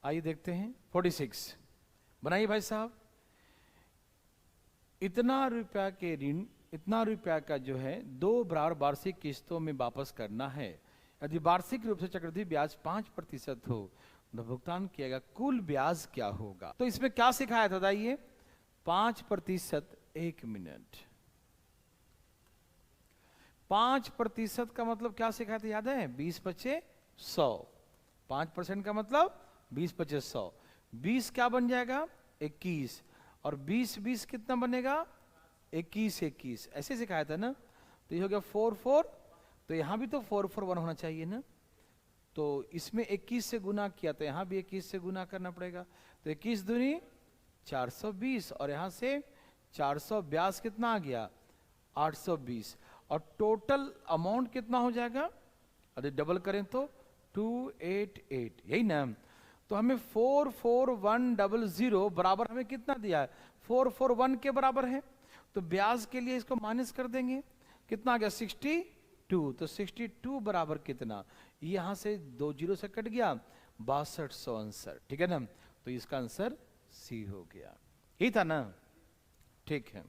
आइए देखते हैं 46 बनाइए भाई साहब। इतना रुपया के ऋण, इतना रुपया का जो है 2 बराबर वार्षिक किस्तों में वापस करना है। यदि वार्षिक रूप से चक्रवृद्धि ब्याज 5% हो तो भुगतान किया गया कुल ब्याज क्या होगा। तो इसमें क्या सिखाया था बताइए, 5%। 1 मिनट, 5% का मतलब क्या सिखाया था याद है? 20/100। 5% का मतलब 20/100। 20 क्या बन जाएगा? 21। और 20 कितना बनेगा? 21 ऐसे सिखाया था ना। तो ये हो गया 4 तो यहां भी तो 4 होना चाहिए ना। तो इसमें 21 से गुना किया तो यहां भी 21 से गुना करना पड़ेगा। तो 21 दूनी 420 और यहां से 482 कितना आ गया? 820। और टोटल अमाउंट कितना हो जाएगा? अरे डबल करें तो 288, यही ना। तो हमें 44100 बराबर हमें कितना दिया है? 441 के बराबर है। तो ब्याज के लिए इसको माइनस कर देंगे, कितना आ गया? 62। तो 62 बराबर कितना? यहां से 2 जीरो से कट गया, 6200 आंसर, ठीक है ना। तो इसका आंसर सी हो गया, यही था ना, ठीक है।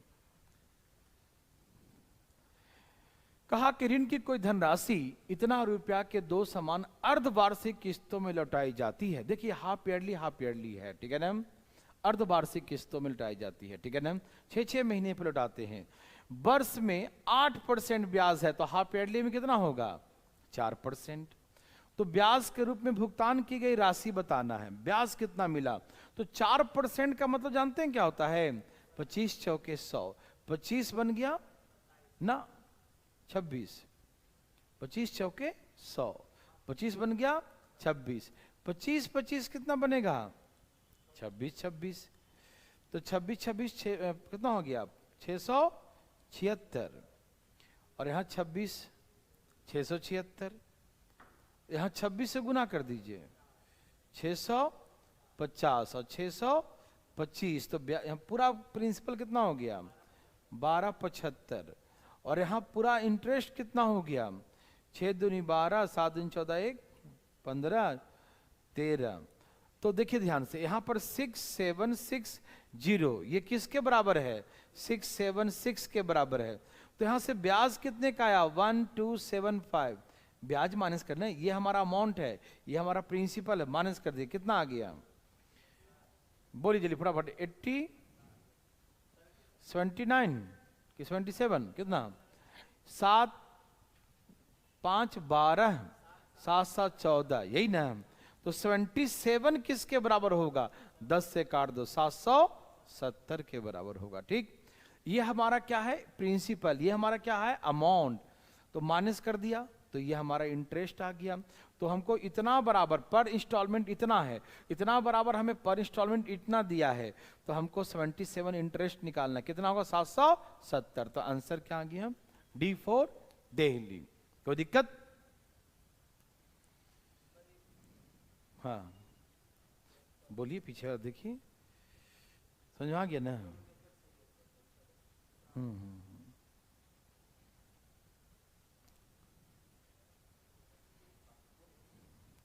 कहा कि ऋण की कोई धनराशि इतना रुपया के 2 समान अर्धवार्षिक किस्तों में लौटाई जाती है। देखिए हाफ ईयरली है, ठीक है ना। अर्धवार्षिक किस्तों में लौटाई जाती है, ठीक है ना। 6-6 महीने पे लौटाते हैं। वर्ष में 8% ब्याज है तो हाफ ईयरली में कितना होगा? 4%। तो ब्याज के रूप में भुगतान की गई राशि बताना है। ब्याज कितना मिला? तो 4% का मतलब जानते हैं क्या होता है? 25 चौके 100। 25 बन गया ना 26, 25 चौके 100, 25 बन गया 26, 25 कितना बनेगा? 26। तो 26 कितना हो गया? 676। और यहाँ 26 676, यहाँ 26 से गुना कर दीजिए, 650 और 625। तो यहाँ पूरा प्रिंसिपल कितना हो गया? 1275। और यहाँ पूरा इंटरेस्ट कितना हो गया? 6 दूनी 12, 7 दूनी 14, 1 15 13। तो देखिए ध्यान से, यहाँ पर 6760 ये किसके बराबर है? 676 के बराबर है। तो यहाँ से ब्याज कितने का आया? 1275। ब्याज माइनस करना है, ये हमारा अमाउंट है, ये हमारा प्रिंसिपल है, माइनस कर दिए, कितना आ गया? बोलिए जल्दी फटाफट। 80, 79 कि 77 कितना? 7 5 12 7 7 14, यही ना। तो 77 किसके बराबर होगा? 10 से काट दो, 770 के बराबर होगा, ठीक। ये हमारा क्या है? प्रिंसिपल। ये हमारा क्या है? अमाउंट। तो माइनस कर दिया तो ये हमारा इंटरेस्ट आ गया। तो हमको इतना बराबर पर इंस्टॉलमेंट इतना है, इतना बराबर हमें पर इंस्टॉलमेंट इतना दिया है। तो हमको 77 इंटरेस्ट निकालना, कितना होगा? 770। तो आंसर क्या आ गया? D4 दिल्ली। कोई दिक्कत? हाँ बोलिए, पीछे देखिए, समझ आ गया ना?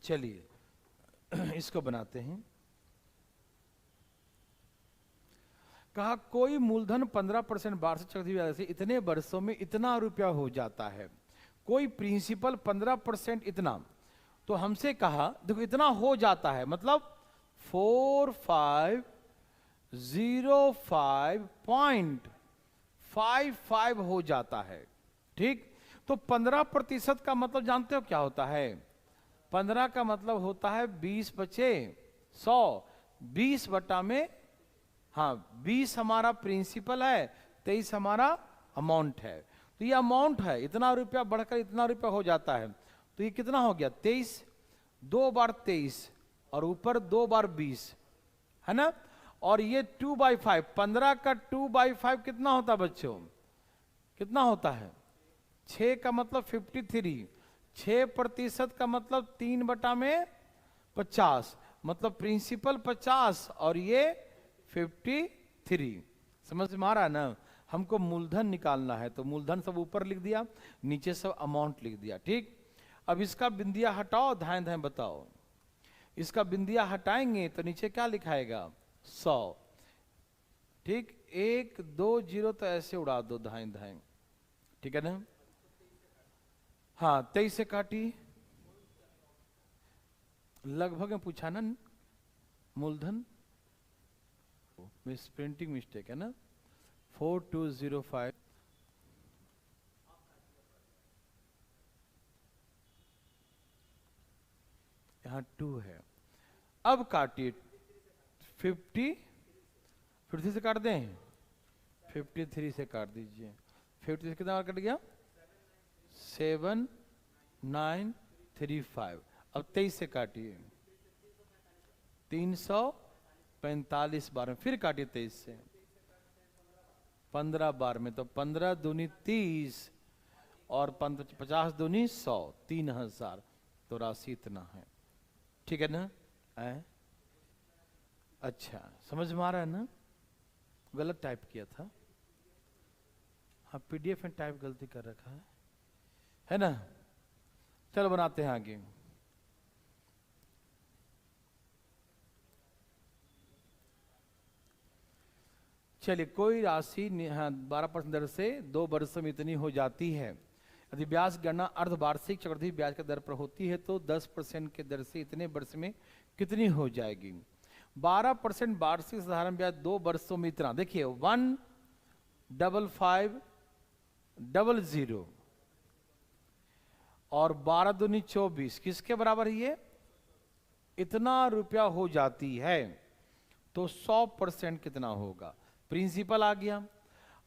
चलिए इसको बनाते हैं। कहा कोई मूलधन 15% वार्षिक चक्रवृद्धि ब्याज से इतने वर्षों में इतना रुपया हो जाता है। कोई प्रिंसिपल 15% इतना। तो हमसे कहा देखो इतना हो जाता है मतलब 4505.55 हो जाता है, ठीक। तो 15% का मतलब जानते हो क्या होता है? 15 का मतलब होता है 20/100। 20 बटा में, हाँ 20 हमारा प्रिंसिपल है, 23 हमारा अमाउंट है। तो ये अमाउंट है, इतना रुपया बढ़कर इतना रुपया हो जाता है। तो ये कितना हो गया? 23, 2 बार 23 और ऊपर 2 बार 20 है ना। और ये 2/5, 15 का 2/5 कितना होता है बच्चों? कितना होता है? 6 का मतलब 53। 6% का मतलब 3/50, मतलब प्रिंसिपल 50 और ये 53। समझ में आ रहा है ना? हमको मूलधन निकालना है तो मूलधन सब ऊपर लिख दिया, नीचे सब अमाउंट लिख दिया, ठीक। अब इसका बिंदिया हटाओ, धाए धाए बताओ। इसका बिंदिया हटाएंगे तो नीचे क्या लिखाएगा 100। ठीक, 1 2 0 तो ऐसे उड़ा दो धाएं धाएं, ठीक है ना। हाँ 23 से काटी, लगभग में पूछा ना मूलधन, मिस प्रिंटिंग मिस्टेक है ना। 4205 यहाँ 2 है। अब काटिए 53 से काट दें, 53 से काट दीजिए। 53 से कितना कट गया 7935। अब 23 से काटिए 345 बार में, फिर काटिए 23 से 15 बार में, तो 15 दूनी 30 और 50 दूनी 100, 3000। तो राशि इतना है, ठीक है ना। अच्छा समझ में आ रहा है ना, गलत टाइप किया था। हाँ पीडीएफ में टाइप गलती कर रखा है ना। चलो बनाते हैं आगे। चलिए, कोई राशि 12% दर से 2 वर्षों में इतनी हो जाती है। यदि ब्याज गणना अर्धवार्षिक चक्रवृद्धि ब्याज की दर पर होती है तो 10% के दर से इतने वर्ष में कितनी हो जाएगी। 12% वार्षिक साधारण ब्याज 2 वर्षों में इतना, देखिए 15500 और 12 दूनी 24 किसके बराबर है ये, इतना रुपया हो जाती है। तो 100% कितना होगा, प्रिंसिपल आ गया।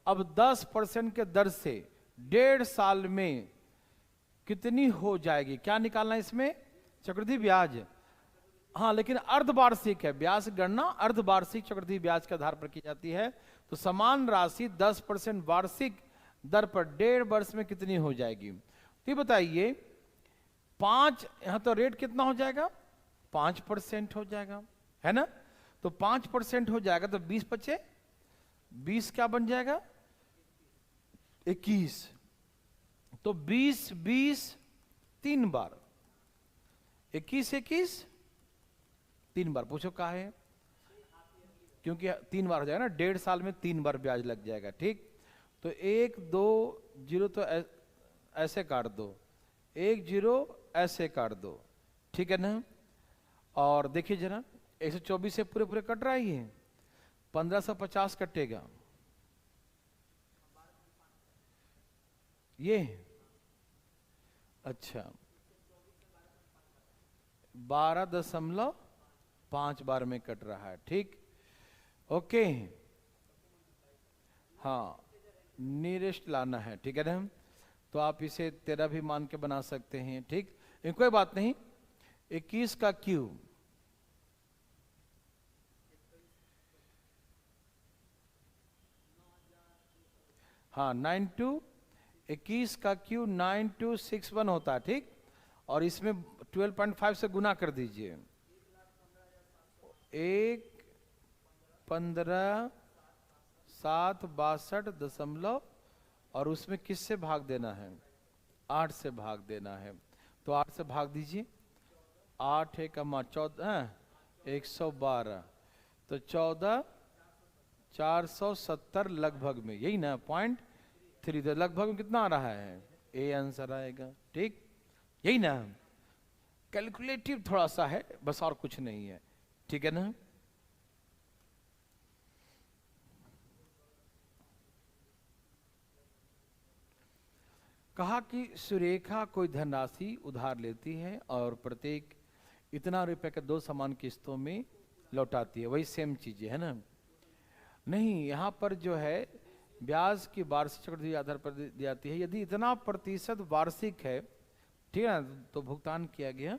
अब 10% के दर से 1.5 साल में कितनी हो जाएगी, क्या निकालना है इसमें, चक्रवृद्धि ब्याज। हाँ लेकिन अर्धवार्षिक है, ब्याज गणना अर्धवार्षिक चक्रवृद्धि ब्याज के आधार पर की जाती है। तो समान राशि 10% वार्षिक दर पर 1.5 वर्ष में कितनी हो जाएगी। तो बताइए 5, यहां तो रेट कितना हो जाएगा 5% हो जाएगा, है ना। तो 5% हो जाएगा तो 20 बचे, 20 क्या बन जाएगा 21। तो 20 20 3 बार, 21 21 3 बार। पूछो कहा है, क्योंकि 3 बार हो जाएगा ना, 1.5 साल में 3 बार ब्याज लग जाएगा। ठीक, तो 1 2 0 तो ऐसे काट दो, 1 0 ऐसे काट दो, ठीक है ना। और देखिए जरा 124 से पूरे पूरे कट रहा है, ये 1550 कटेगा ये। अच्छा 12.5 बार में कट रहा है, ठीक, ओके। हाँ नियरेस्ट लाना है, ठीक है ना। तो आप इसे 13 भी मान के बना सकते हैं, ठीक, कोई बात नहीं। 21 का क्यूब, हाँ 21 का क्यूब 9261 होता है, ठीक। और इसमें 12.5 से गुना कर दीजिए, 1,15,762 और उसमें किससे भाग देना है 8 से भाग देना है। तो 8 से भाग दीजिए, 8 है कमा 14 112, तो 14,470 लगभग में, यही ना 0.3, तो लगभग में कितना आ रहा है, ए आंसर आएगा, ठीक, यही ना। कैलकुलेटिव थोड़ा सा है बस, और कुछ नहीं है, ठीक है ना। कहा कि सुरेखा कोई धनराशि उधार लेती है और प्रत्येक इतना रुपए के 2 समान किस्तों में लौटाती है, वही सेम चीजें है ना। नहीं, यहाँ पर जो है ब्याज की वार्षिक चक्रवृद्धि आधार पर दी जाती है। यदि इतना प्रतिशत वार्षिक है, ठीक है ना, तो भुगतान किया गया,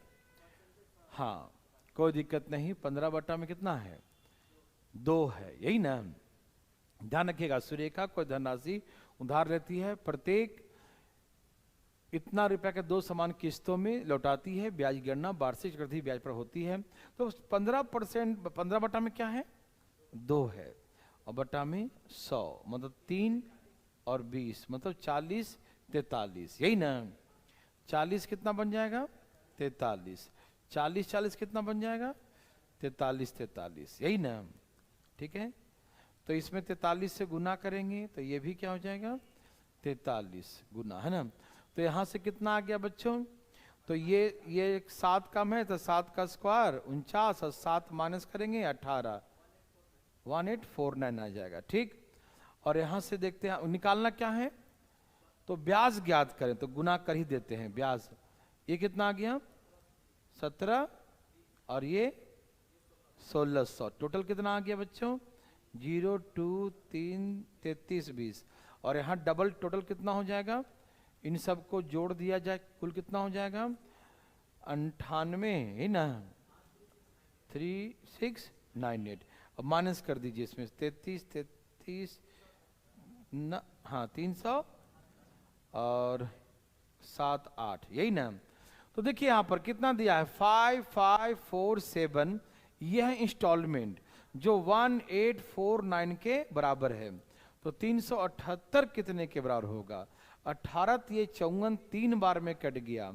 हाँ कोई दिक्कत नहीं। 15 बटा में कितना है 2 है, यही ना। ध्यान रखिएगा, सुरेखा कोई धनराशि उधार लेती है, प्रत्येक इतना रुपया के 2 समान किस्तों में लौटाती है, ब्याज गणना वार्षिक चक्रवृद्धि ब्याज पर होती है। तो 15%, 15 बटा में क्या है 2 है, और बटा में 100 मतलब 3 और 20 मतलब 40 43, यही ना। 40 कितना बन जाएगा 43, 40 40 कितना बन जाएगा? 43 43, यही ना? ठीक है, तो इसमें 43 से गुना करेंगे तो ये भी क्या हो जाएगा? 43 गुना, है ना? तो यहाँ से कितना आ गया बच्चों? तो ये 7 कम है तो 7 का स्क्वायर 49 और 7 माइनस करेंगे 18, 1849 आ जाएगा। ठीक, और यहाँ से देखते हैं निकालना क्या है, तो ब्याज ज्ञात करें तो गुना कर ही देते हैं ब्याज। ये कितना आ गया? 17 और ये 1600, टोटल कितना आ गया बच्चों? 0 2 3 33 20, और यहाँ डबल टोटल कितना हो जाएगा? इन सबको जोड़ दिया जाए, कुल कितना हो जाएगा? 98 है ना, 3698। अब माइनस कर दीजिए इसमें 33 33 न, हाँ 300 और 7 8, यही ना? तो देखिए यहाँ पर कितना दिया है? 5547, यह है इंस्टॉलमेंट जो 1849 के बराबर है। तो 378 कितने के बराबर होगा? 18, ये 54 3 बार में कट गया,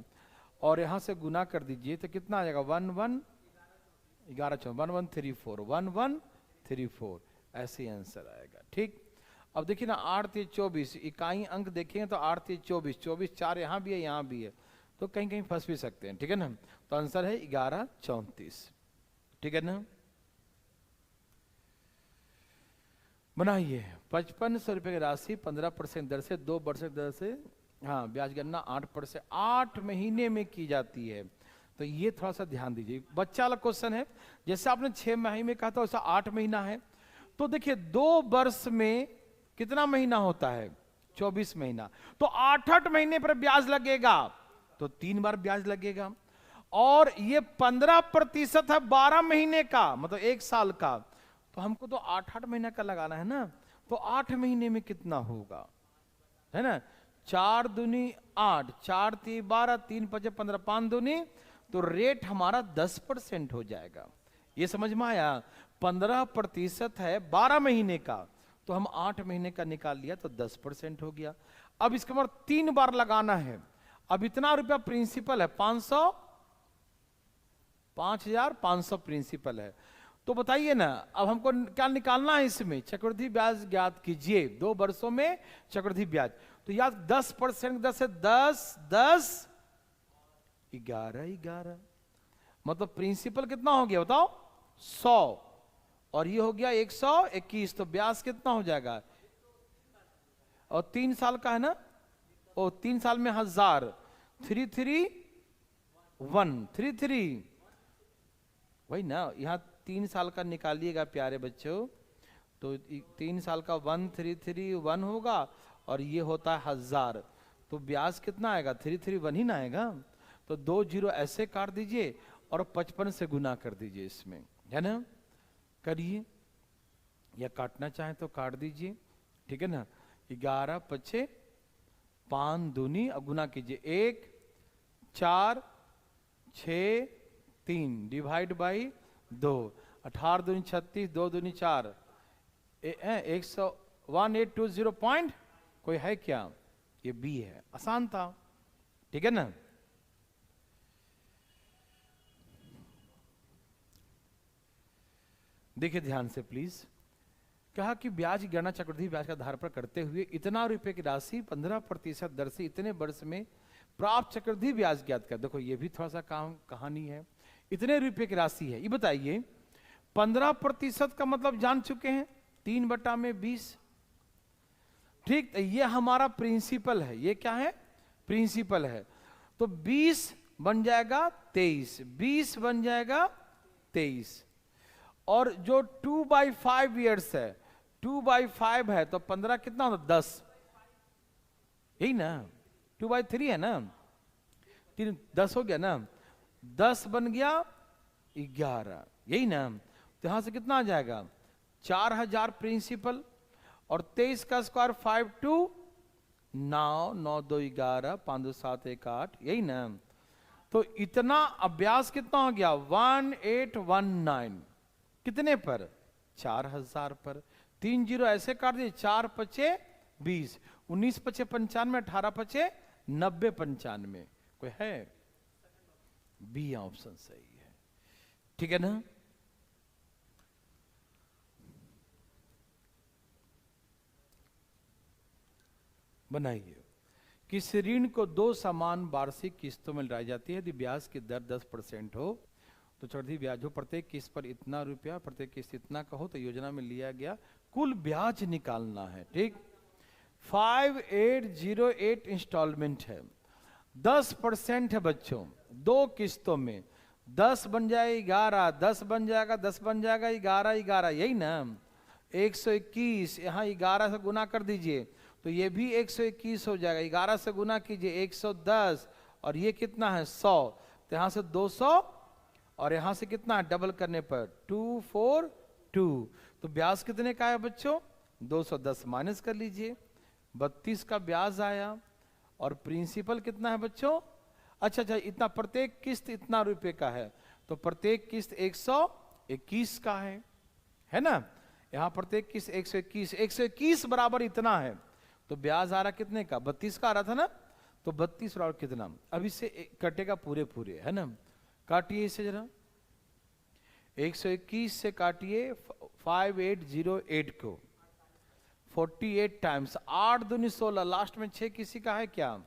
और यहां से गुना कर दीजिए तो कितना आ जाएगा? 11 11 1134 1134, ऐसे आंसर आएगा। ठीक, अब देखिए ना 8 3 24, इकाई अंक देखेंगे तो 8 3 24, 24 4 यहाँ भी है यहाँ भी है, तो कहीं कहीं फंस भी सकते हैं। ठीक है ना, तो आंसर है 1134। ठीक है ना, बनाइए। 5500 रुपए की राशि 15% दर से 2% दर से, हाँ ब्याज गणना 8% 8 महीने में की जाती है। तो ये थोड़ा सा ध्यान दीजिए, बच्चा वाला क्वेश्चन है। जैसे आपने 6 महीने में कहा था वैसा 8 महीना है। तो देखिए 2 वर्ष में कितना महीना होता है? 24 महीना। तो 8 महीने पर ब्याज लगेगा तो 3 बार ब्याज लगेगा, और ये 15% है 12 महीने का, मतलब 1 साल का। तो हमको तो 8 महीने का लगाना है ना, तो 8 महीने में कितना होगा, है ना? 4 दूनी 8, 4 3 12, 3 5 15, 5 दूनी, तो रेट हमारा 10% हो जाएगा। ये समझ में आया? 15% है 12 महीने का, तो हम 8 महीने का निकाल लिया तो 10% हो गया। अब इसके बाद 3 बार लगाना है। अब इतना रुपया प्रिंसिपल है, 5500 प्रिंसिपल है। तो बताइए ना, अब हमको क्या निकालना है इसमें? चक्रवृद्धि ब्याज ज्ञात कीजिए 2 वर्षों में चक्रवृद्धि ब्याज। तो याद 10%, 10 है 10 10 11 11, मतलब प्रिंसिपल कितना हो गया बताओ? 100, और ये हो गया 121, तो ब्याज कितना हो जाएगा? और 3 साल का है ना, और 3 साल में 1000, 33133, वही ना? यहाँ 3 साल का निकालिएगा प्यारे बच्चों, तो 3 साल का 1331 होगा, और ये होता है 1000, तो ब्याज कितना आएगा? 331 ही ना आएगा। तो 2 जीरो ऐसे काट दीजिए और 55 से गुना कर दीजिए इसमें, है ना? करिए, या काटना चाहे तो काट दीजिए। ठीक है ना, 11 5 5 दूनी, अब गुना कीजिए 1 4 6 3 डिवाइड बाई 2, 18 दूनी 36, 2 दूनी 4, 1820 पॉइंट, कोई है क्या? ये बी है, आसान था। ठीक है ना, देखिए ध्यान से प्लीज। कहा कि ब्याज की गणना चक्रवृद्धि ब्याज के आधार पर करते हुए इतना रुपए की राशि 15% दर से इतने वर्ष में प्राप्त चक्रवृद्धि ब्याज ज्ञात कर। देखो ये भी थोड़ा सा कहानी है। इतने रुपए की राशि है, ये बताइए 15% का मतलब जान चुके हैं 3/20। ठीक, ये हमारा प्रिंसिपल है। ये क्या है? प्रिंसिपल है। तो 20 बन जाएगा 23, 20 बन जाएगा 23, और जो 2/5 ईयर्स है, 2/5 है, तो 15 कितना होता? 10, यही ना? 2/3 है ना, 10 हो गया ना, 10 बन गया 11, यही ना? तो यहां से कितना आ जाएगा? 4000 प्रिंसिपल, और 23 का स्क्वायर 5 2 9 9 2 11 5 2 7 1 8, यही ना? तो इतना अभ्यास कितना हो गया? 1819, कितने पर? 4000 पर। 3 जीरो ऐसे काट दिए, 4 5 20, 19 5 95, 18 5 90 95, कोई है? बी ऑप्शन सही है, ठीक है ना। बनाइए, किस ऋण को 2 समान वार्षिक किस्तों में लौटाई जाती है यदि ब्याज की दर 10% हो, तो चक्रवृद्धि ब्याज हो प्रत्येक किस्त पर इतना रुपया, प्रत्येक किस्त इतना का हो, तो योजना में लिया गया कुल ब्याज निकालना है, ठीक। 5808 इंस्टॉलमेंट है, 10% है बच्चों, 2 किस्तों में 10 बन जाए 11, 10 बन जाएगा 10 बन जाएगा 11 11, यही ना 121, यहाँ 11 से गुना कर दीजिए तो ये भी 121 हो जाएगा, 11 से गुना कीजिए 110, और ये कितना है 100, तो यहाँ से 200 और यहाँ से कितना है डबल करने पर 242, तो ब्याज कितने का है बच्चों 210 माइनस कर लीजिए 32 का ब्याज आया, और प्रिंसिपल कितना है बच्चों, अच्छा इतना प्रत्येक किस्त इतना रुपए का है, तो प्रत्येक किस्त 121 का है ना, यहाँ प्रत्येक किस्त 121, 121 बराबर इतना है, तो ब्याज आ रहा कितने का 32 का आ रहा था ना, तो 32 और कितना, अब इससे कटेगा पूरे पूरे, है ना, काटिए इसे जरा, 121 से काटिए 5808 को, 48 टाइम्स 8 दूनी 16, लास्ट में 6 किसी का है क्या,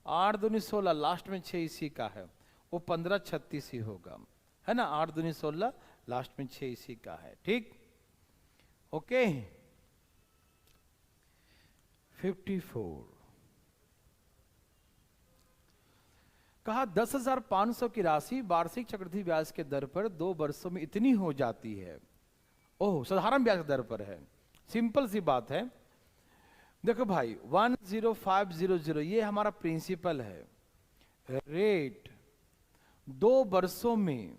8 दूनी 16, लास्ट में 6 इसी का है, वो 1536 ही होगा, है ना, 8 दूनी 16, लास्ट में 6 इसी का है, ठीक, ओके। 54 कहा 10,500 की राशि वार्षिक चक्रवृद्धि ब्याज के दर पर 2 वर्षों में इतनी हो जाती है, ओह साधारण ब्याज दर पर है, सिंपल सी बात है, देखो भाई 10500 ये हमारा प्रिंसिपल है, रेट 2 वर्षों में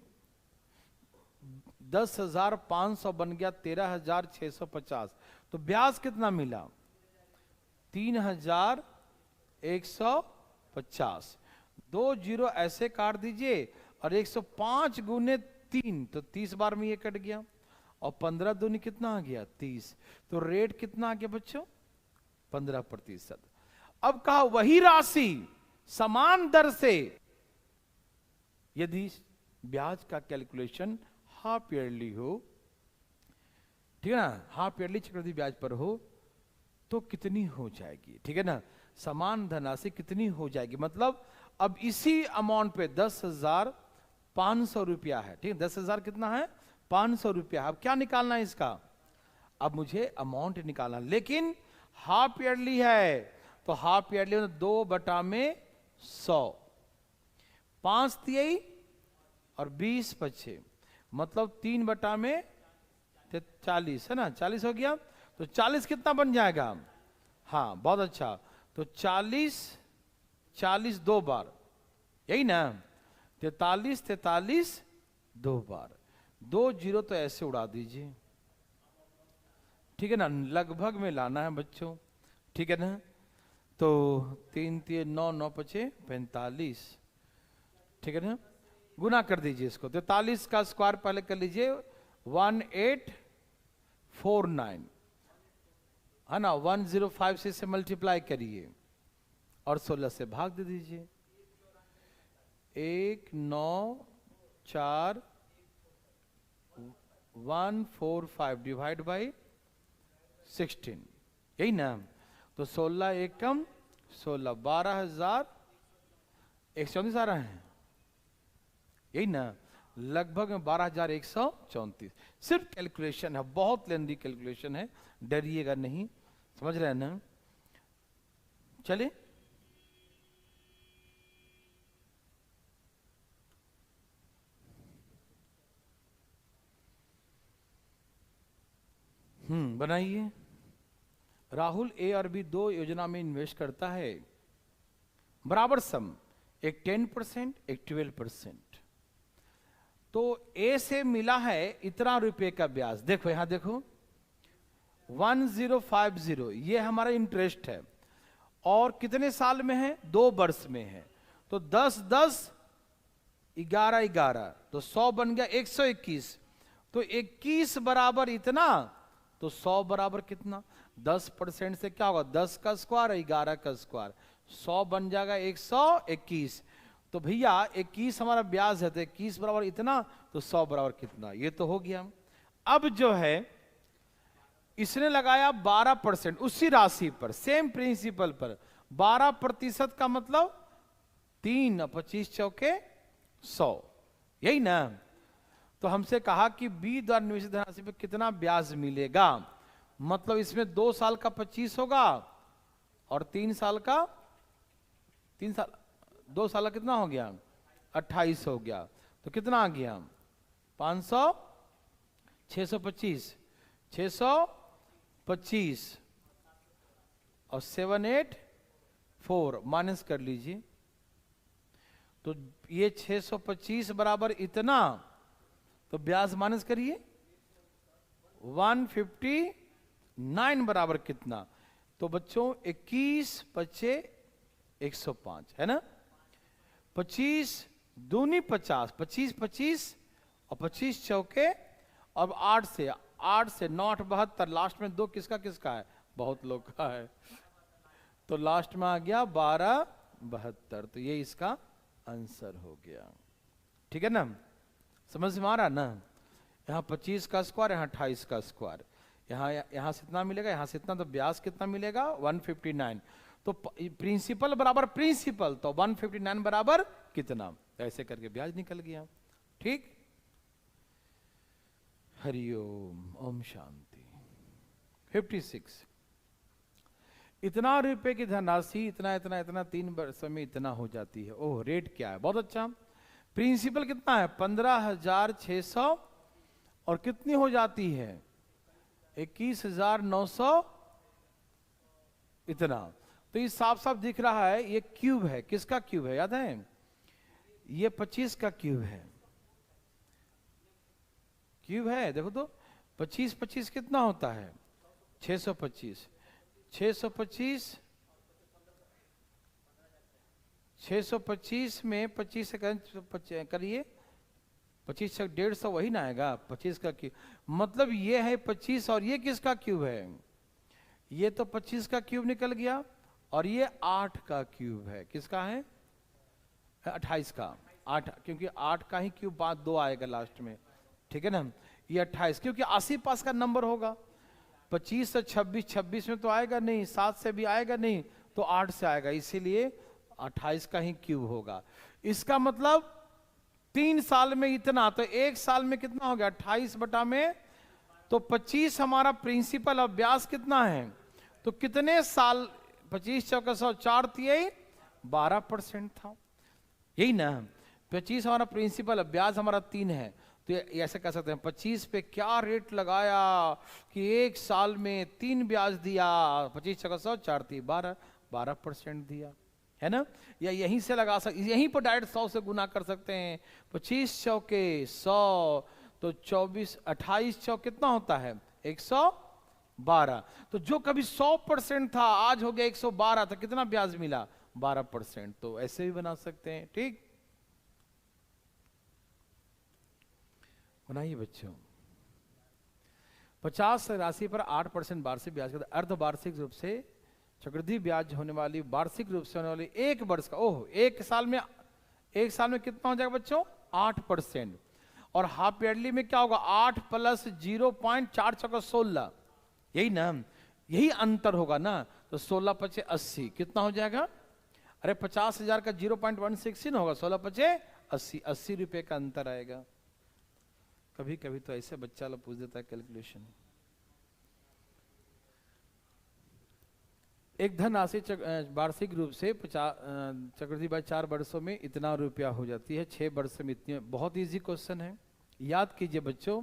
10,500 बन गया 13,650, तो ब्याज कितना मिला 3,150, 2 जीरो ऐसे काट दीजिए और 105 गुने 3, तो 30 बार में ये कट गया, और 15 दूनी कितना आ गया 30, तो रेट कितना आ गया बच्चों 15%। अब कहा वही राशि समान दर से यदि ब्याज का कैलकुलेशन हाफ ईयरली हो, ठीक है ना, हाफ ईयरली चक्रवृद्धि ब्याज पर हो तो कितनी हो जाएगी, ठीक है ना, समान धनराशि कितनी हो जाएगी, मतलब अब इसी अमाउंट पे 10,500 रुपया है, ठीक है, 10,000 कितना है 500 रुपया, अब क्या निकालना है इसका, अब मुझे अमाउंट निकालना, लेकिन हाफ ईयरली है, तो हाफ ईयरली 2/100, 5 तिहाई और 20 बचे, मतलब 3/40 है ना, 40 हो गया, तो 40 कितना बन जाएगा, हाँ बहुत अच्छा, तो 40 2 बार, यही ना, 43 2 बार, 2 जीरो तो ऐसे उड़ा दीजिए, ठीक है ना, लगभग में लाना है बच्चों, ठीक है ना, तो 3 3 9 9 5 45, ठीक है ना, गुना कर दीजिए इसको, 43 का स्क्वायर पहले कर लीजिए 1849, है ना, 105 से मल्टीप्लाई करिए और 16 से भाग दे दीजिए, 1,9,4,145 डिवाइड बाई 16, यही ना, तो 16 एकम 16, 12,134 आ रहा है, यही ना, लगभग में 12,134, सिर्फ कैलकुलेशन है, बहुत लेंदी कैलकुलेशन है, डरिएगा नहीं, समझ रहे हैं ना, चलिए बनाइए। राहुल ए और बी 2 योजना में इन्वेस्ट करता है, बराबर सम, एक 10% एक 12%, तो ए से मिला है इतना रुपए का ब्याज, देखो यहां देखो 1050, ये हमारा इंटरेस्ट है, और कितने साल में है 2 वर्ष में है, तो 10 10 11 11, तो 100 बन गया 121, तो 21 बराबर इतना, तो 100 बराबर कितना, 10% से क्या होगा 10 का स्क्वायर 11 का स्क्वायर, 100 बन जाएगा 121, तो भैया 21 हमारा ब्याज है, तो 21 बराबर इतना, तो 100 बराबर कितना, ये तो हो गया। अब जो है इसने लगाया 12% उसी राशि पर, सेम प्रिंसिपल पर 12% का मतलब 3 और 25 चौके 100, यही ना। तो हमसे कहा कि बी द्वारा निवेशित धनराशि पर कितना ब्याज मिलेगा, मतलब इसमें 2 साल का 25 होगा और 3 साल का 2 साल का कितना हो गया 28 हो गया, तो कितना आ गया 500, 625, 625 और 784 माइनस कर लीजिए, तो ये 625 बराबर इतना, तो ब्याज माइनस करिए 159 बराबर कितना, तो बच्चों 21 बचे 105 है ना। 25 दूनी 50, 25 25 और 25 चौके, अब 8 से 9 8 72, लास्ट में 2 किसका किसका है, बहुत लोग का है, तो लास्ट में आ गया 12 72, तो ये इसका आंसर हो गया। ठीक है ना, समझ में आ रहा ना। यहाँ 25 का स्क्वायर, यहाँ 28 का स्क्वायर, यहाँ से इतना मिलेगा, यहाँ से इतना, तो ब्याज कितना मिलेगा 159, तो प्रिंसिपल बराबर प्रिंसिपल, तो 159 बराबर कितना, ऐसे करके ब्याज निकल गया। ठीक, हरिओम, ओम शांति। 56, इतना रुपए की धनराशि इतना इतना इतना 3 वर्षों में इतना हो जाती है। ओह, रेट क्या है, बहुत अच्छा। प्रिंसिपल कितना है 15,600 और कितनी हो जाती है 21,900 इतना, तो ये साफ साफ दिख रहा है ये क्यूब है, किसका क्यूब है याद है, ये 25 का क्यूब है, क्यूब है, देखो तो 25 25 कितना होता है 625, 625 625 में 25 से करिए 25 से 150 वही ना आएगा, 25 का क्यूब, मतलब ये है 25 और ये किसका क्यूब है, ये तो 25 का क्यूब निकल गया और ये 8 का क्यूब है, किसका है 28 का, 8 क्योंकि 8 का ही क्यूब बाद 2 आएगा लास्ट में, ठीक है ना। ये 28 क्योंकि आसी पास का नंबर होगा, 25 से 26, 26 में तो आएगा नहीं, 7 से भी आएगा नहीं, तो 8 से आएगा, इसीलिए 28 का ही क्यूब होगा। इसका मतलब 3 साल में इतना, तो 1 साल में कितना हो गया 28 बटा में, तो 25 हमारा प्रिंसिपल और ब्याज कितना है, तो कितने साल 25 चौका 100 4 तिहाई 12% था, यही ना। 25 हमारा प्रिंसिपल, ब्याज हमारा 3 है, तो ऐसे कह सकते हैं 25 पे क्या रेट लगाया कि 1 साल में 3 ब्याज दिया, 25 चौका 100 4 तिहाई 12% दिया, है ना। या यहीं से लगा सकते, यहीं पर डायरेक्ट 100 से गुना कर सकते हैं, 25 चौके 100, तो 24 28 चौक कितना होता है 112, तो जो कभी 100% था आज हो गया 112, तो कितना ब्याज मिला 12%, तो ऐसे भी बना सकते हैं। ठीक, बनाइए बच्चों। 50 राशि पर 8% वार्षिक ब्याज के अर्धवार्षिक रूप से चक्रवृद्धि ब्याज होने वाली, वार्षिक रूप से होने वाली 1 वर्ष का, ओह 1 साल में कितना हो जाएगा बच्चों 8%, और हाफ ईयरली में क्या होगा 8 + 0.4 चौका 16, यही ना, यही अंतर होगा ना, तो 16 × 5 = 80, कितना हो जाएगा, अरे 50,000 का 0.116 होगा, 16 × 5 = 80 रुपए का अंतर आएगा। कभी कभी तो ऐसे बच्चा लोग पूछ देता है कैलकुलेशन। एक धन राशि वार्षिक रूप से चक्रवृद्धि ब्याज 4 वर्षों में इतना रुपया हो जाती है, 6 वर्ष में इतनी, बहुत इजी क्वेश्चन है, याद कीजिए बच्चों।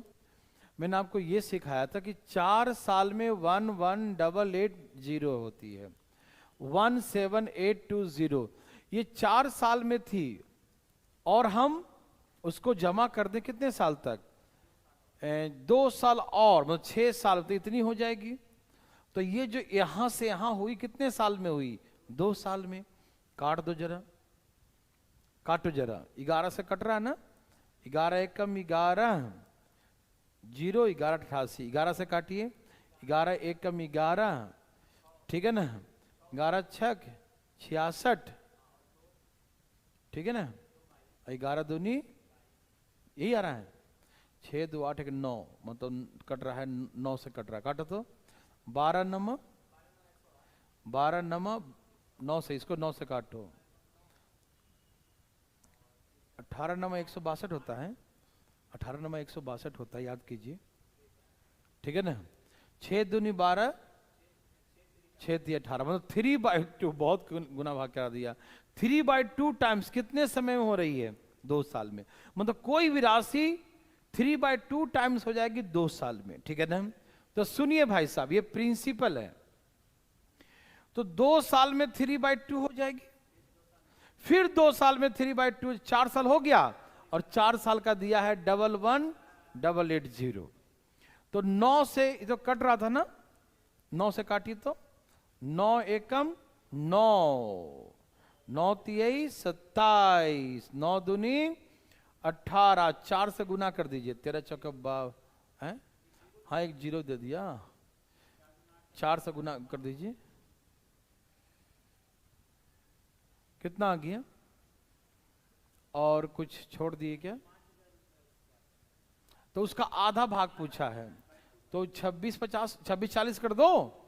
मैंने आपको ये सिखाया था कि 4 साल में 11880 होती है, 17820, ये 4 साल में थी, और हम उसको जमा कर दें कितने साल तक 2 साल और, मतलब 6 साल, तो इतनी हो जाएगी। तो ये जो यहां से यहां हुई कितने साल में हुई 2 साल में, काट दो जरा, काटो जरा, 11 से कट रहा है ना, 11 एकम 11, 0 11 88, 11 से काटिए, 11 एकम 11, ठीक है ना, 11 छक 66, ठीक है ना, 11 दूनी यही आ रहा है, 6 2 8 1 9, मतलब कट रहा है 9 से कट रहा है, काटो तो 12 नम 9 से, इसको 9 से काटो, 18 नम 162 होता है, 18 नम 162 होता है, याद कीजिए, ठीक है ना। 6 दूनी 12, 6 3 18, मतलब 3/2, बहुत गुना भाग करा दिया। 3/2 टाइम्स कितने समय में हो रही है? 2 साल में। मतलब कोई भी राशि 3/2 टाइम्स हो जाएगी 2 साल में, ठीक है ना। तो सुनिए भाई साहब, ये प्रिंसिपल है। तो 2 साल में 3/2 हो जाएगी, फिर 2 साल में 3/2, 4 साल हो गया, और 4 साल का दिया है 11,1,880। तो 9 से तो कट रहा था ना, 9 से काटिए तो 9 एकम 9, 9 तिहाई 27, 9 दूनी 18, 4 से गुना कर दीजिए, 13 चौके है, हाँ 1 जीरो दे दिया, 4 से गुना कर दीजिए, कितना आ गया? और कुछ छोड़ दिए क्या? तो उसका आधा भाग पूछा है, तो 26 50 26 40 कर दो।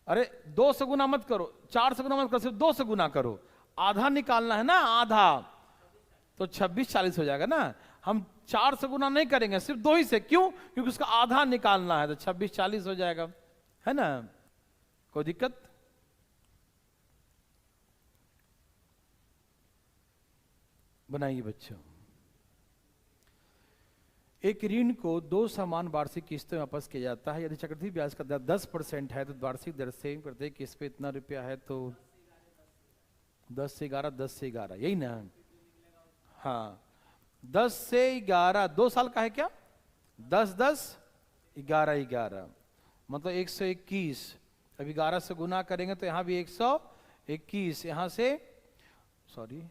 अरे 2 से गुना मत करो, 4 से गुना मत करो, सिर्फ 2 से गुना करो, आधा निकालना है ना, आधा, तो 26 40 हो जाएगा ना। हम 4 से गुना नहीं करेंगे, सिर्फ 2 ही से, क्यों? क्योंकि उसका आधा निकालना है, तो 26 40 हो जाएगा, है ना। कोई दिक्कत? बनाइए बच्चों। एक ऋण को 2 समान वार्षिक किस्तों में वापस किया जाता है। यदि चक्रवृद्धि ब्याज का दर 10% है तो वार्षिक दर से प्रत्येक किस्त पे इतना रुपया है, तो 10 से 11, 10 से 11, यही ना। हाँ 10 से 11, 2 साल का है क्या? 10 10 11 11, मतलब 121। अब 11 से गुना करेंगे तो यहाँ भी 121, यहाँ से सॉरी,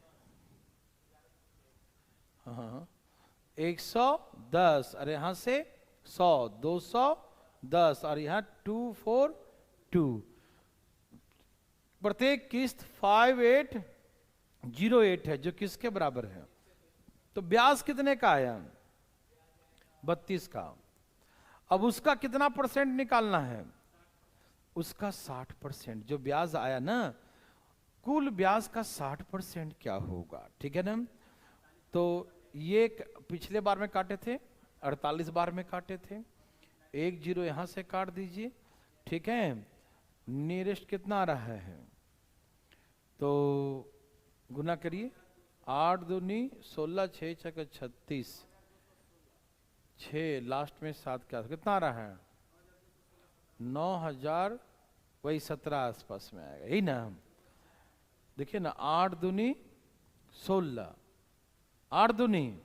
हाँ 110, और यहां से 100, 210, और यहां 242। प्रत्येक किस्त 5808 है, जो किसके बराबर है? तो ब्याज कितने का आया? 32 का। अब उसका कितना परसेंट निकालना है? उसका 60%। जो ब्याज आया ना, कुल ब्याज का 60% क्या होगा, ठीक है ना। तो ये पिछले बार में काटे थे, 48 बार में काटे थे, 1 जीरो यहां से काट दीजिए, ठीक है। नियरेस्ट कितना आ रहा है? तो गुना करिए, 8 दूनी 16, 6 छक्के 36, 6 लास्ट में 7, क्या कितना आ रहा है? 9,000, वही 17 आसपास में आएगा, यही ना। देखिए ना, 8 दूनी 16, 8 दूनी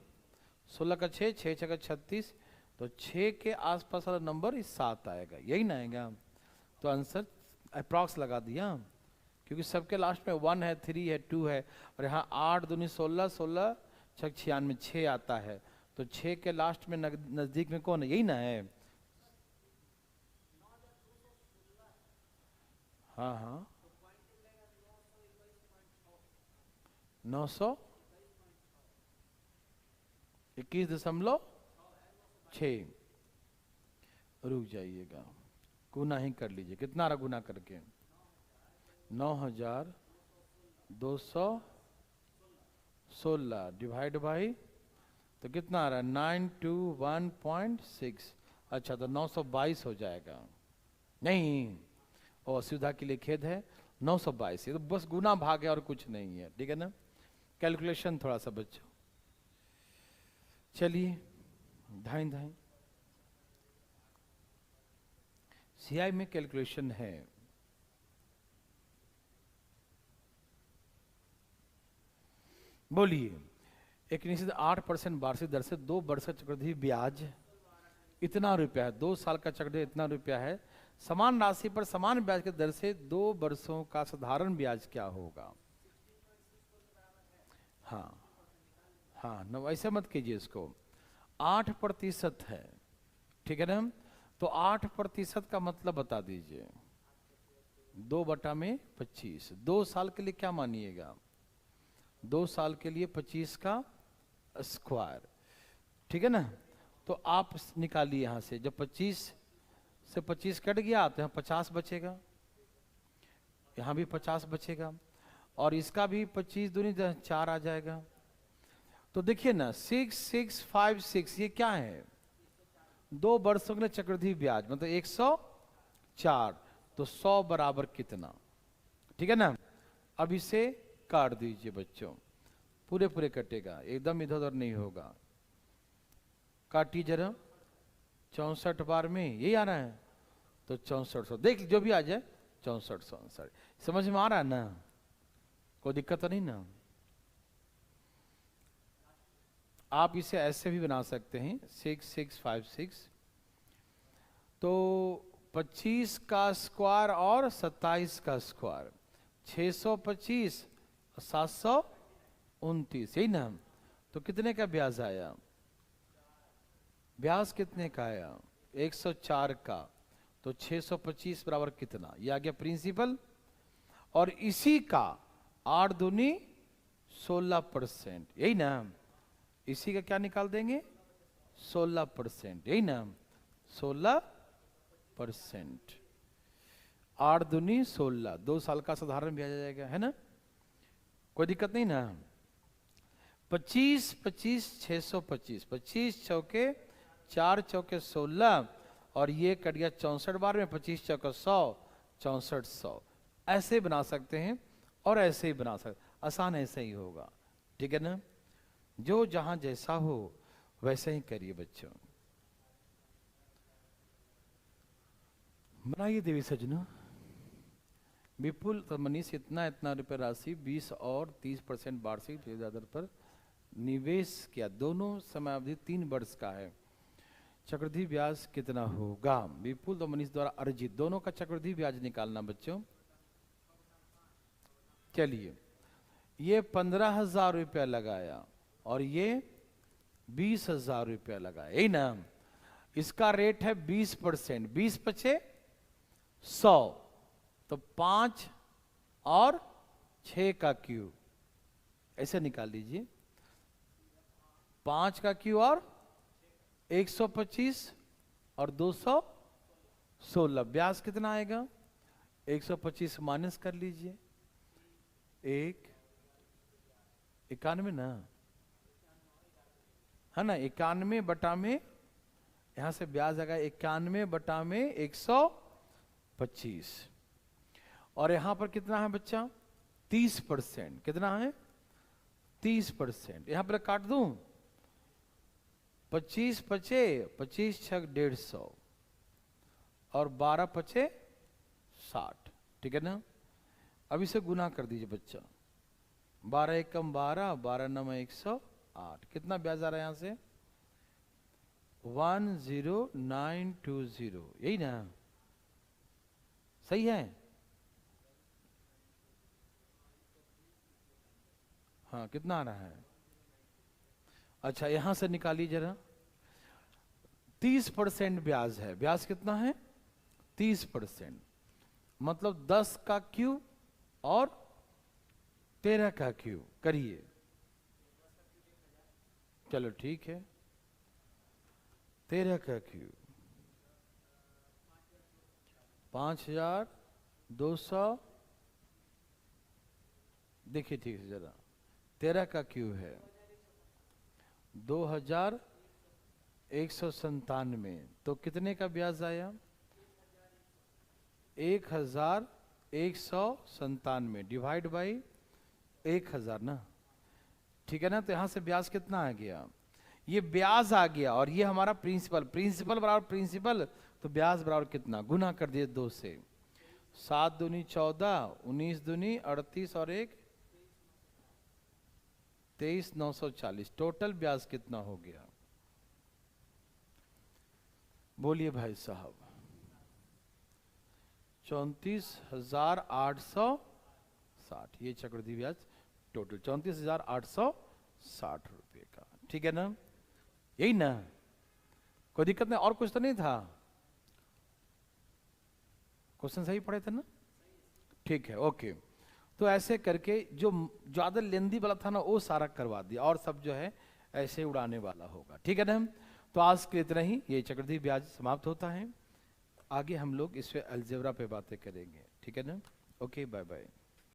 16 का 6, 6 छक्का 36, तो 6 के आसपास वाला नंबर इस 7 आएगा, यही ना आएगा। तो आंसर अप्रॉक्स लगा दिया, क्योंकि सबके लास्ट में 1 है, 3 है, 2 है, और यहाँ 8 दूनी 16, 16 छक 96, 6 आता है, तो 6 के लास्ट में नजदीक में कौन है? यही ना है। हाँ हाँ 921.6, रुक जाइएगा, गुना ही कर लीजिए, कितना रहा गुना करके? 9,216 डिवाइड बाई, तो कितना आ रहा है? 921.6। अच्छा, तो 922 हो जाएगा। नहीं, और असुविधा के लिए खेद है, 922, ये तो बस गुना भाग है और कुछ नहीं है, ठीक है ना। कैलकुलेशन थोड़ा सा बच्चों, चलिए धाई धाई, सीआई में कैलकुलेशन है। बोलिए, एक निश्चित 8% वार्षिक दर से 2 वर्ष का चक्रवृद्धि ब्याज इतना रुपया है, 2 साल का चक्रवृद्धि इतना रुपया है, समान राशि पर समान ब्याज की दर से 2 वर्षों का साधारण ब्याज क्या होगा? हाँ हाँ, न ऐसे मत कीजिए इसको, 8% है, ठीक है ना। तो 8% का मतलब बता दीजिए, 2/25, 2 साल के लिए क्या मानिएगा? 2 साल के लिए 25 का स्क्वायर, ठीक है ना। तो आप निकालिए यहाँ से, जब 25 से 25 कट गया तो यहाँ 50 बचेगा, यहाँ भी 50 बचेगा, और इसका भी 25 दूनी 4 आ जाएगा। तो देखिए ना 6656 ये क्या है, 2 वर्षों के लिए चक्रवृद्धि ब्याज, मतलब 104, तो 100 बराबर कितना, ठीक है ना। अब इसे काट दीजिए बच्चों, पूरे पूरे कटेगा, एकदम इधर उधर नहीं होगा। काटिए जरा, 64 बार में यही आ रहा है, तो 6400, देख जो भी आ जाए 6400, समझ में आ रहा है ना, कोई दिक्कत तो नहीं ना। आप इसे ऐसे भी बना सकते हैं 6656, तो 25 का स्क्वायर और 27 का स्क्वायर, 625, 729, यही ना। तो कितने का ब्याज आया, ब्याज कितने का आया, 104 का, तो 625 बराबर कितना, ये आ गया प्रिंसिपल। और इसी का 8 दूनी 16%, यही ना, इसी का क्या निकाल देंगे 16%, यही ना, 16%, 8 दूनी 16, 2 साल का साधारण ब्याज आ जाएगा, है ना, कोई दिक्कत नहीं ना। 25 25 625, 25 चौके 4 चौके 16, और ये कट गया 64 बार में, 25 चौके 100, 6400, ऐसे बना सकते हैं और ऐसे ही बना सकते, आसान ऐसे ही होगा, ठीक है ना। जो जहां जैसा हो वैसे ही करिए बच्चों। बनाइए देवी सजनों। विपुल तो मनीष इतना इतना रुपये राशि 20 और 30% वार्षिक दर पर निवेश किया, दोनों समयावधि 3 वर्ष का है, चक्रवृद्धि ब्याज कितना होगा। विपुल तो मनीष द्वारा अर्जित, दोनों का चक्रवृद्धि ब्याज निकालना बच्चों। चलिए, ये 15,000 रुपया लगाया और ये 20,000 रुपया लगाया, यही ना। इसका रेट है 20%, 20 पचे 100, तो 5 और 6 का क्यूब, ऐसे निकाल लीजिए, 5 का क्यूब और 125 और 216, ब्याज कितना आएगा, 125 माइनस कर लीजिए, 91 ना, है ना, 91 बटा में, यहां से ब्याज आएगा 91 बटा में 125, और यहां पर कितना है बच्चा 30%, कितना है 30%, यहां पर काट दूं, 25 पचे 25 छक 150 और 12 पचे 60, ठीक है ना। अब इसे गुना कर दीजिए बच्चा, 12 एकम 12, 12 नम 108, कितना ब्याज आ रहा है यहां से 10920, यही ना, सही है। हाँ कितना आ रहा है, अच्छा यहां से निकालिए जरा, 30% ब्याज है, ब्याज कितना है 30%, मतलब 10 का क्यूब और 13 का क्यूब करिए, चलो ठीक है, 13 का क्यूब 5200, देखिए ठीक से जरा, 13 का क्यूब है 2197, तो कितने का ब्याज आया 1197 डिवाइड बाई 1000 ना, ठीक है ना। तो यहां से ब्याज कितना आ गया, ये ब्याज आ गया, और ये हमारा प्रिंसिपल, प्रिंसिपल बराबर प्रिंसिपल, तो ब्याज बराबर कितना, गुना कर दिए 2 से, 7 दूनी 14, 19 दूनी 38 और 1 23,940, टोटल ब्याज कितना हो गया, बोलिए भाई साहब 34,860, ये चक्रवृद्धि ब्याज टोटल 34,860 रुपए का, ठीक है ना, यही ना, कोई दिक्कत नहीं, और कुछ तो नहीं था, क्वेश्चन सही पढ़े थे ना, ठीक है ओके। तो ऐसे करके जो ज्यादा लेंदी वाला था ना वो सारा करवा दिया, और सब जो है ऐसे उड़ाने वाला होगा। ठीक है ना। तो आज के इतना ही, ये चक्रवृद्धि ब्याज समाप्त होता है। आगे हम लोग इस पे अलजेब्रा पे बातें करेंगे। ठीक है ना। Okay, bye bye.